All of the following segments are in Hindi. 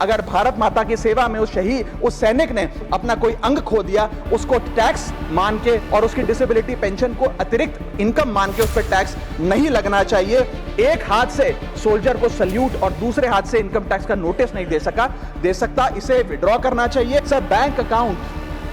अगर भारत माता की सेवा में उस शहीद, उस सैनिक ने अपना कोई अंग खो दिया, उसको टैक्स मान के और उसकी डिसेबिलिटी पेंशन को अतिरिक्त इनकम मान के उस पर टैक्स नहीं लगना चाहिए। एक हाथ से सोल्जर को सल्यूट और दूसरे हाथ से इनकम टैक्स का नोटिस नहीं दे सकता, इसे विड्रॉ करना चाहिए। Sir, bank account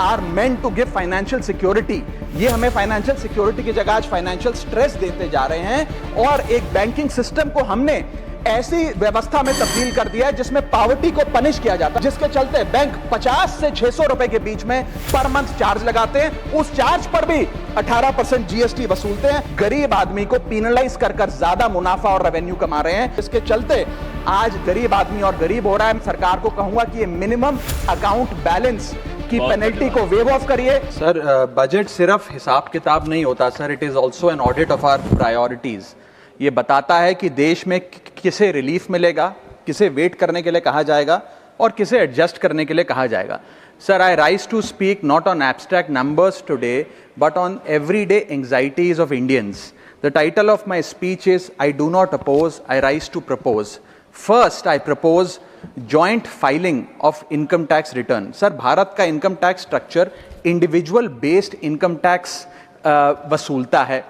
are meant to give financial security. ये हमें फाइनेंशियल सिक्योरिटी की जगह आज फाइनेंशियल स्ट्रेस देते जा रहे हैं और एक बैंकिंग सिस्टम को हमने ऐसी व्यवस्था में तब्दील कर दिया है जिसमें पॉवर्टी को पनिश किया जाता है, जिसके चलते बैंक 50 से 600 रुपए के बीच में पर मंथ चार्ज लगाते हैं। उस चार्ज पर भी 18% जीएसटी वसूलते हैं। गरीब आदमी को पीनलाइज कर ज्यादा मुनाफा और रेवेन्यू कमा रहे हैं। इसके चलते आज गरीब आदमी और गरीब हो रहा है। सरकार को कहूंगा कि ये मिनिमम अकाउंट बैलेंस की पेनल्टी को वेव ऑफ करिए। सर, बजट सिर्फ हिसाब किताब नहीं होता sir, it is also an audit of our priorities. ये बताता है कि देश में किसे रिलीफ मिलेगा, किसे वेट करने के लिए कहा जाएगा और किसे एडजस्ट करने के लिए कहा जाएगा। Sir, I rise to speak not on abstract numbers today but on everyday anxieties of Indians. The title of my speech is I do not oppose, I rise to propose. First, I propose joint filing of income tax return. Sir, Bharat का income tax structure individual based income tax वसूलता है,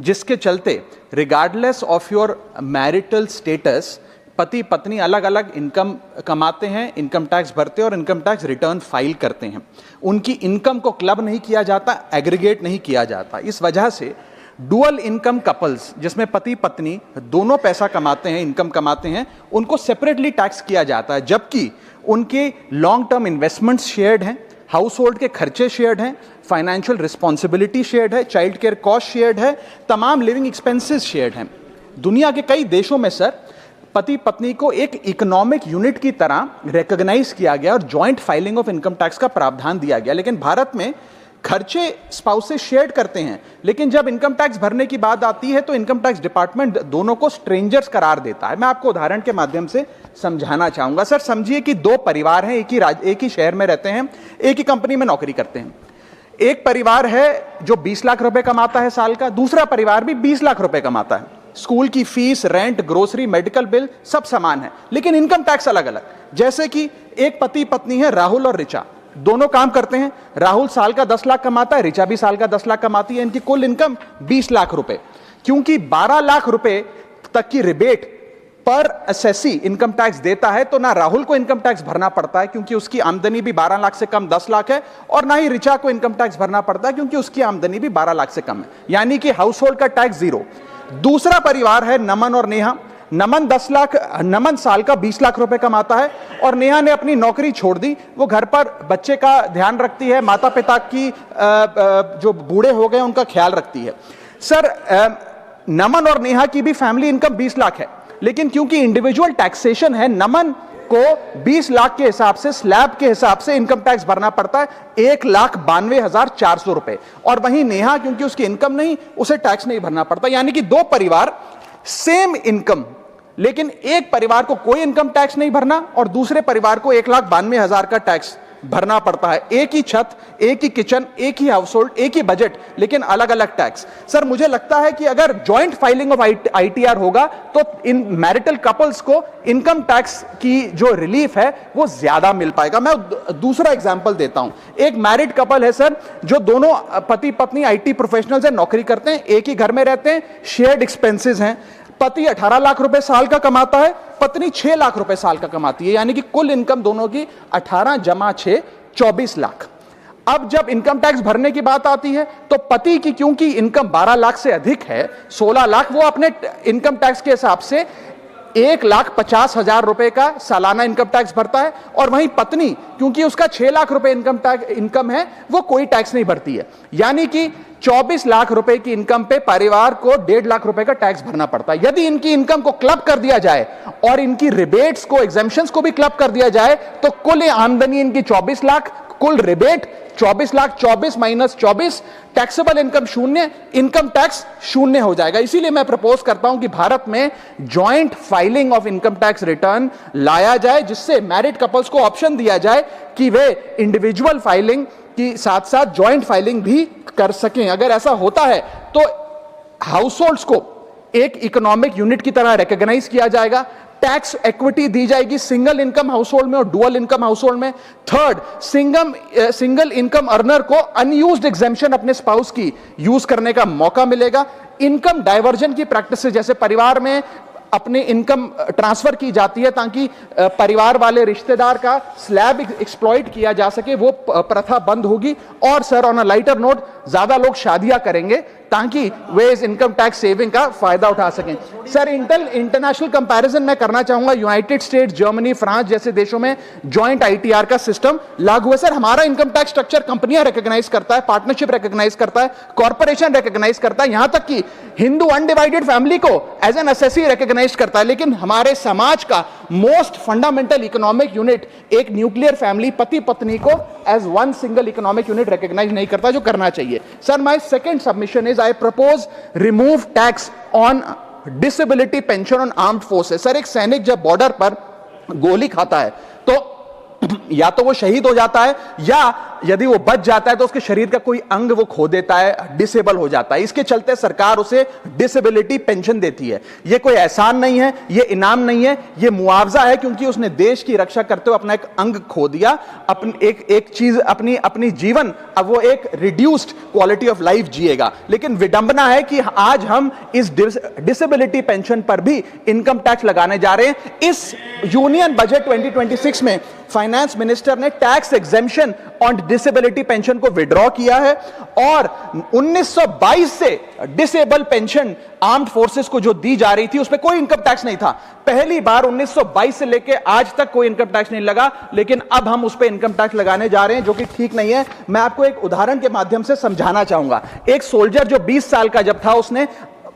जिसके चलते regardless of your marital status पति पत्नी अलग अलग इनकम कमाते हैं, इनकम टैक्स भरते हैं और इनकम टैक्स रिटर्न फाइल करते हैं। उनकी इनकम को क्लब नहीं किया जाता, एग्रीगेट नहीं किया जाता। इस वजह से डुअल इनकम कपल्स, जिसमें पति पत्नी दोनों पैसा कमाते हैं, इनकम कमाते हैं, उनको सेपरेटली टैक्स किया जाता है, जबकि उनके लॉन्ग टर्म इन्वेस्टमेंट्स शेयर्ड हैं, हाउस होल्ड के खर्चे शेयर्ड हैं, फाइनेंशियल रिस्पॉन्सिबिलिटी शेयर्ड है, चाइल्ड केयर कॉस्ट शेयर्ड है, तमाम लिविंग एक्सपेंसेस शेयर्ड हैं। दुनिया के कई देशों में सर पति पत्नी को एक इकोनॉमिक यूनिट की तरह रिकॉग्नाइज किया गया और joint filing of income tax का प्रावधान दिया गया। लेकिन भारत में खर्चे स्पाउसेस शेयर करते हैं, लेकिन जब इनकम टैक्स भरने की बात आती है तो इनकम टैक्स डिपार्टमेंट दोनों को स्ट्रेंजर्स करार देता है। मैं आपको उदाहरण के माध्यम से समझाना चाहूंगा। सर, समझिए कि दो परिवार हैं, एक ही शहर में रहते हैं, एक ही कंपनी में नौकरी करते हैं। एक परिवार है जो 20 लाख रुपए कमाता है साल का, दूसरा परिवार भी 20 लाख रुपए कमाता है। स्कूल की fees, rent, grocery, medical bill सब समान है, लेकिन इनकम टैक्स अलग अलग। जैसे कि एक पति पत्नी है, राहुल और ऋचा, दोनों काम करते हैं। राहुल साल का 10 लाख कमाता है, ऋचा भी साल का 10 लाख कमाती है। इनकी कुल इनकम 20 लाख रुपए। क्योंकि 12 लाख रुपए तक की रिबेट पर असेसी इनकम टैक्स देता है, तो ना राहुल को इनकम टैक्स भरना पड़ता है क्योंकि उसकी आमदनी भी 12 लाख से कम 10 लाख है, और ना ही ऋचा को इनकम टैक्स भरना पड़ता है क्योंकि उसकी आमदनी भी 12 लाख से कम है, यानी कि हाउस होल्ड का टैक्स जीरो। दूसरा परिवार है नमन और नेहा। नमन साल का 20 लाख रुपए कमाता है और नेहा ने अपनी नौकरी छोड़ दी। वो घर पर बच्चे का ध्यान रखती है, माता पिता की जो बूढ़े हो गए उनका ख्याल रखती है। सर, नमन और नेहा की भी फैमिली इनकम 20 लाख है, लेकिन क्योंकि इंडिविजुअल टैक्सेशन है, नमन को 20 लाख के हिसाब से, स्लैब के हिसाब से इनकम टैक्स भरना पड़ता है 1,92,400 रुपए, और वहीं नेहा क्योंकि उसकी इनकम नहीं, उसे टैक्स नहीं भरना पड़ता। यानी कि दो परिवार, सेम इनकम, लेकिन एक परिवार को कोई इनकम टैक्स नहीं भरना और दूसरे परिवार को 1,92,000 का टैक्स भरना पड़ता है। एक ही छत, एक ही किचन, एक ही हाउस होल्ड, एक ही बजट, लेकिन अलग अलग टैक्स। सर, मुझे लगता है कि अगर जॉइंट फाइलिंग ऑफ आईटीआर होगा तो इन मैरिटल कपल्स को इनकम टैक्स की जो रिलीफ है वो ज्यादा मिल पाएगा। मैं दूसरा एग्जांपल देता हूं। एक मैरिड कपल है सर, जो दोनों पति पत्नी आईटी प्रोफेशनल्स हैं, नौकरी करते हैं, एक ही घर में रहते हैं, शेयर्ड एक्सपेंसेस हैं। पति 18 लाख रुपए साल का कमाता है, पत्नी 6 लाख रुपए साल का कमाती है, यानी कि कुल इनकम दोनों की 18 जमा 6 24 लाख। अब जब इनकम टैक्स भरने की बात आती है तो पति की क्योंकि इनकम 12 लाख से अधिक है, 16 लाख, वो अपने इनकम टैक्स के हिसाब से 1,50,000 रुपए का सालाना इनकम टैक्स भरता है, और वहीं पत्नी क्योंकि उसका 6 लाख रुपए इनकम है, वो कोई टैक्स नहीं भरती है। यानी कि 24 लाख रुपए की इनकम पे परिवार को 1.5 लाख रुपए का टैक्स भरना पड़ता है। यदि इनकी इनकम को क्लब कर दिया जाए और इनकी रिबेट्स को, एग्जेम्पशंस को भी क्लब कर दिया जाए तो कुल आमदनी इनकी 24 लाख, कुल rebate 24 lakh, 24 minus 24, taxable income शून्य, इनकम टैक्स शून्य हो जाएगा। इसीलिए मैं प्रपोज करता हूं कि भारत में joint filing of income tax return लाया जाए, जिससे मैरिड कपल्स को ऑप्शन दिया जाए कि वे इंडिविजुअल फाइलिंग की साथ साथ जॉइंट फाइलिंग भी कर सकें। अगर ऐसा होता है तो हाउस होल्ड्स को एक इकोनॉमिक यूनिट की तरह रिकॉग्नाइज किया जाएगा, टैक्स इक्विटी दी जाएगी सिंगल इनकम हाउसहोल्ड में और डुअल इनकम हाउसहोल्ड में। थर्ड, सिंगल इनकम अर्नर को अनयूज्ड एग्जेम्पशन अपने स्पाउस की यूज करने का मौका मिलेगा। इनकम डाइवर्जन की प्रैक्टिस, जैसे परिवार में अपने इनकम ट्रांसफर की जाती है ताकि परिवार वाले रिश्तेदार का स्लैब एक्सप्लॉइट किया जा सके, वो प्रथा बंद होगी। और sir, on a lighter note, ज्यादा लोग शादियां करेंगे ताकि वे इस इनकम टैक्स सेविंग का फायदा उठा सकें। सर, इंटरनेशनल कंपैरिजन मैं करना चाहूंगा। यूनाइटेड स्टेट्स, जर्मनी, फ्रांस जैसे देशों में जॉइंट आईटीआर का सिस्टम लागू है। सर, हमारा इनकम टैक्स स्ट्रक्चर कंपनियां रिकॉग्नाइज करता है, पार्टनरशिप रिकॉग्नाइज करता है, कॉर्पोरेशन रिकॉग्नाइज करता है, यहां तक कि हिंदू अनडिवाइडेड फैमिली को एज एन एसएससी रिकॉग्नाइज करता है। लेकिन हमारे समाज का मोस्ट फंडामेंटल इकोनॉमिक यूनिट, एक न्यूक्लियर फैमिली, पति पत्नी को as one single economic unit recognize नहीं करता, जो करना चाहिए। Sir, my second submission is I propose remove tax on disability pension on armed forces. Sir, एक सैनिक जब बॉर्डर पर गोली खाता है तो या तो वो शहीद हो जाता है, या यदि वो बच जाता है तो उसके शरीर का कोई अंग वो खो देता है, डिसेबल हो जाता है। इसके चलते सरकार उसे डिसेबिलिटी पेंशन देती है। ये कोई एहसान नहीं है, ये इनाम नहीं है, ये मुआवजा है, क्योंकि उसने देश की रक्षा करते हुए अपना एक अंग खो दिया, अपनी एक चीज, अपनी जीवन, अब वो एक रिड्यूस्ड क्वालिटी ऑफ लाइफ जिएगा। लेकिन विडंबना है कि आज हम इस डिसेबिलिटी पेंशन पर भी इनकम टैक्स लगाने जा रहे हैं। इस यूनियन बजट 2026 में फाइनेंस मिनिस्टर ने tax exemption on disability pension को विड्रॉ किया है और 1922 से डिसेबल पेंशन आर्म्ड फोर्सेस को जो दी जा रही थी उस पर कोई इनकम टैक्स नहीं था। पहली बार 1922 से लेकर आज तक कोई इनकम टैक्स नहीं लगा, लेकिन अब हम उस पर इनकम टैक्स लगाने जा रहे हैं, जो कि ठीक नहीं है। मैं आपको एक उदाहरण के माध्यम से समझाना चाहूंगा। एक सोल्जर जो 20 साल का जब था, उसने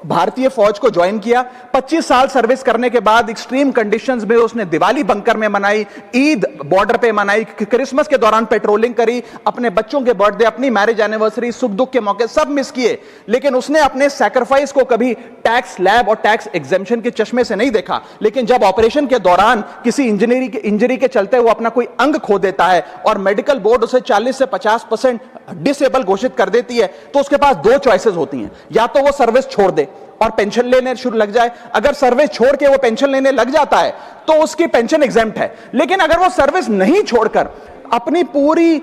भारतीय फौज को ज्वाइन किया। 25 साल सर्विस करने के बाद एक्सट्रीम कंडीशंस में उसने दिवाली बंकर में मनाई, ईद बॉर्डर पे मनाई, क्रिसमस के दौरान पेट्रोलिंग करी, अपने बच्चों के बर्थडे, अपनी मैरिज एनिवर्सरी, सुख दुख के मौके सब मिस किए। लेकिन उसने अपने सैक्रिफाइस को कभी टैक्स स्लैब और टैक्स एग्जेम्पशन के चश्मे से नहीं देखा। लेकिन जब ऑपरेशन के दौरान किसी इंजरी के चलते वो अपना कोई अंग खो देता है और मेडिकल बोर्ड उसे 40 से 50% डिसेबल घोषित कर देती है, तो उसके पास दो चॉइसेस होती हैं। या तो वो सर्विस छोड़ दे और पेंशन लेने शुरू लग जाए। अगर सर्विस छोड़ के वो पेंशन लेने लग जाता है तो उसकी पेंशन एग्जेम्प्ट है। लेकिन अगर वो सर्विस नहीं छोड़कर अपनी पूरी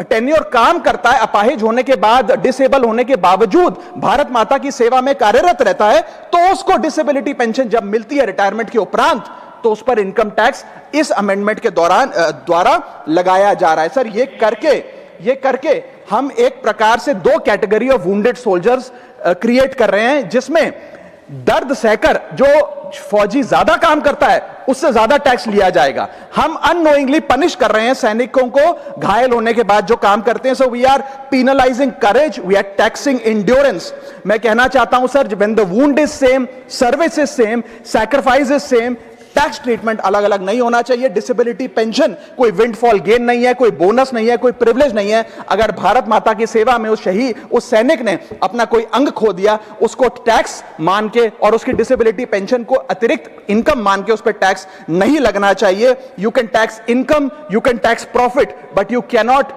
टेन्योर काम करता है, अपाहिज होने के बाद, डिसेबल होने के बावजूद भारत माता की सेवा में कार्यरत रहता है, तो उसको डिसेबिलिटी पेंशन जब मिलती है रिटायरमेंट के उपरांत, तो उस पर इनकम टैक्स इस अमेंडमेंट के द्वारा लगाया जा रहा है। सर, ये करके हम एक प्रकार से दो category of wounded soldiers create कर रहे हैं, जिसमें दर्द सहकर जो फौजी ज्यादा काम करता है उससे ज्यादा टैक्स लिया जाएगा। हम अननोइंगली पनिश कर रहे हैं सैनिकों को घायल होने के बाद जो काम करते हैं। So we are penalizing courage, we are taxing endurance. मैं कहना चाहता हूं sir, when the wound is same, service is same, sacrifice is same, tax treatment अलग अलग नहीं होना चाहिए। डिसेबिलिटी पेंशन कोई विंडफॉल गेन नहीं है, कोई बोनस नहीं है, कोई प्रिविलेज नहीं है। अगर भारत माता की सेवा में उस सैनिक ने अपना कोई अंग खो दिया, उसको टैक्स मान के और उसकी डिसेबिलिटी पेंशन को अतिरिक्त इनकम मान के उस पर टैक्स नहीं लगना चाहिए। You can tax income, you can tax profit, but you can not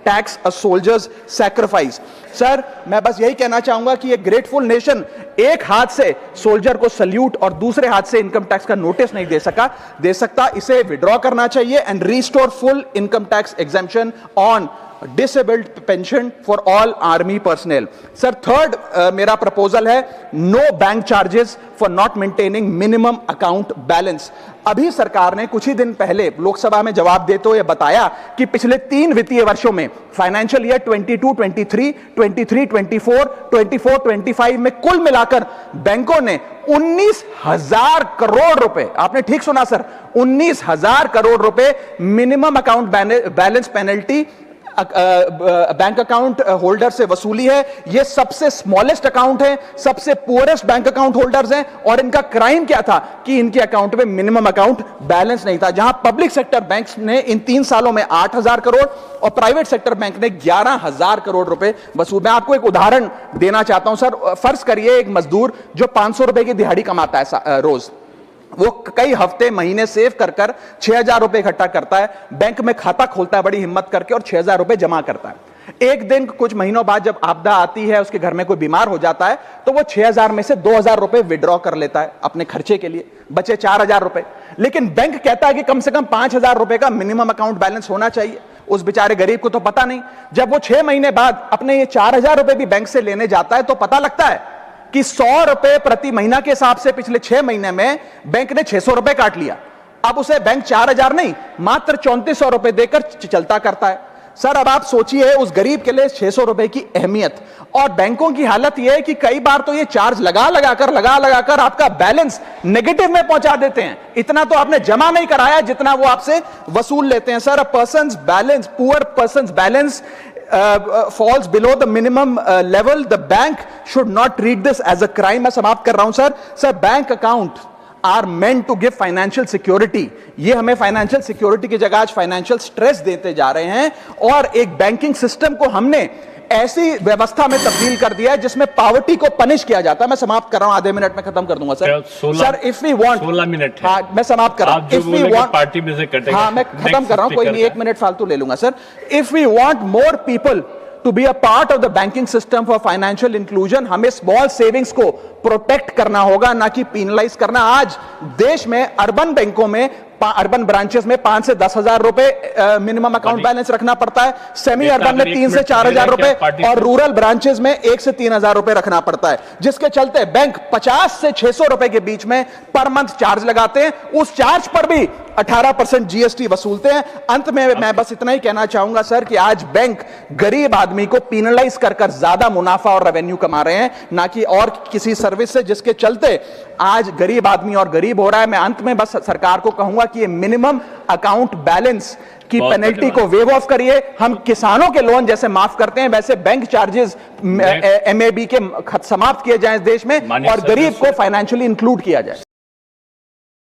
tax a soldiers sacrifice. Sir, मैं बस यही कहना चाहूंगा कि ये ग्रेटफुल नेशन एक हाथ से सोल्जर को सल्यूट और दूसरे हाथ से इनकम टैक्स का नोटिस नहीं दे सकता। इसे विड्रॉ करना चाहिए and restore full income tax exemption on disabled pension for all army personnel. Sir, third मेरा प्रपोजल है no bank charges for not maintaining minimum account balance. अभी सरकार ने कुछ ही दिन पहले लोकसभा में जवाब देते हुए बताया कि पिछले 3 वित्तीय वर्षों में, फाइनेंशियल ईयर 22-23, 23-24, 24-25 में कुल मिलाकर बैंकों ने 19,000 करोड़ रुपए, आपने ठीक सुना सर, 19,000 करोड़ रुपए minimum account balance penalty bank account holder से वसूली है। ये सबसे स्मॉलेस्ट अकाउंट है, सबसे पुअरेस्ट बैंक अकाउंट होल्डर्स हैं, और इनका क्राइम क्या था कि इनके अकाउंट में मिनिमम अकाउंट बैलेंस नहीं था। जहां पब्लिक सेक्टर बैंक्स ने इन 3 सालों में 8,000 करोड़ और प्राइवेट सेक्टर बैंक ने 11,000 करोड़ रुपए वसूल। मैं आपको एक उदाहरण देना चाहता हूं सर। फर्ज करिए एक मजदूर जो 500 रुपए की दिहाड़ी कमाता है रोज, वो कई हफ्ते महीने सेव कर 6,000 रुपए इकट्ठा करता है, बैंक में खाता खोलता है बड़ी हिम्मत करके और 6,000 रुपए जमा करता है। एक दिन कुछ महीनों बाद जब आपदा आती है, उसके घर में कोई बीमार हो जाता है, तो वो 6,000 में से 2,000 रुपए विड्रॉ कर लेता है अपने खर्चे के लिए, बचे 4,000 रुपए। लेकिन बैंक कहता है कि कम से कम 5,000 रुपए का मिनिमम अकाउंट बैलेंस होना चाहिए। उस बेचारे गरीब को तो पता नहीं। जब वो 6 महीने बाद अपने ये 4,000 रुपए भी बैंक से लेने जाता है, तो पता लगता है कि 100 रुपए प्रति महीना के हिसाब से पिछले 6 महीने में बैंक ने 600 रुपए काट लिया। अब उसे बैंक 4,000 नहीं, मात्र 3,400 रुपए देकर चलता करता है। सर, अब आप सोचिए उस गरीब के लिए 600 रुपए की अहमियत। और बैंकों की हालत यह है कि कई बार तो ये चार्ज लगा लगाकर आपका बैलेंस नेगेटिव में पहुंचा देते हैं। इतना तो आपने जमा नहीं कराया जितना वो आपसे वसूल लेते हैं। Sir, poor persons balance falls below the minimum level, the bank should not treat this as a crime। मैं समाप्त कर रहा हूं सर। Sir, bank account are meant to give financial security. ये हमें फाइनेंशियल सिक्योरिटी की जगह आज फाइनेंशियल स्ट्रेस देते जा रहे हैं, और एक बैंकिंग सिस्टम को हमने ऐसी व्यवस्था में तब्दील कर दिया है जिसमें पॉवर्टी को पनिश किया जाता है। मैं समाप्त कर रहा हूं, आधे मिनट में खत्म कर दूंगा sir. Sir, if we want 16 minute. हाँ, मैं समाप्त कर रहा हूं। इफ वी वांट पार्टी में से कटेगा। हाँ, मैं खत्म कर रहा हूं, कोई नहीं, 1 मिनट फालतू ले लूंगा सर। If we want more people to be a part of the banking system for financial inclusion, हमें स्मॉल सेविंग्स को प्रोटेक्ट करना होगा, ना कि पेनलाइज करना। आज देश में अर्बन बैंकों में, अर्बन ब्रांचेस में 5 से 10,000 रुपए मिनिमम अकाउंट बैलेंस रखना पड़ता है। सेमी अर्बन में 3 से 4,000 रुपए, और रूरल ब्रांचेस में 1 से 3,000 रुपए रखना पड़ता है, जिसके चलते बैंक 50 से 600 रुपए के बीच में पर मंथ चार्ज लगाते हैं। उस चार्ज पर भी 18% जीएसटी वसूलते हैं। अंत में मैं बस इतना ही कहना चाहूंगा सर कि आज बैंक गरीब आदमी को पेनलाइज कर ज्यादा मुनाफा और रेवेन्यू कमा रहे हैं, ना कि और किसी सर्विस से, जिसके चलते आज गरीब आदमी और गरीब हो रहा है। मैं अंत में बस सरकार को कहूंगा कि ये मिनिमम अकाउंट बैलेंस की पेनल्टी को वेव ऑफ करिए। हम किसानों के लोन जैसे माफ करते हैं, वैसे बैंक चार्जेस एमएबी के समाप्त किए जाएं इस देश में, और गरीब को फाइनेंशियली इंक्लूड किया जाए।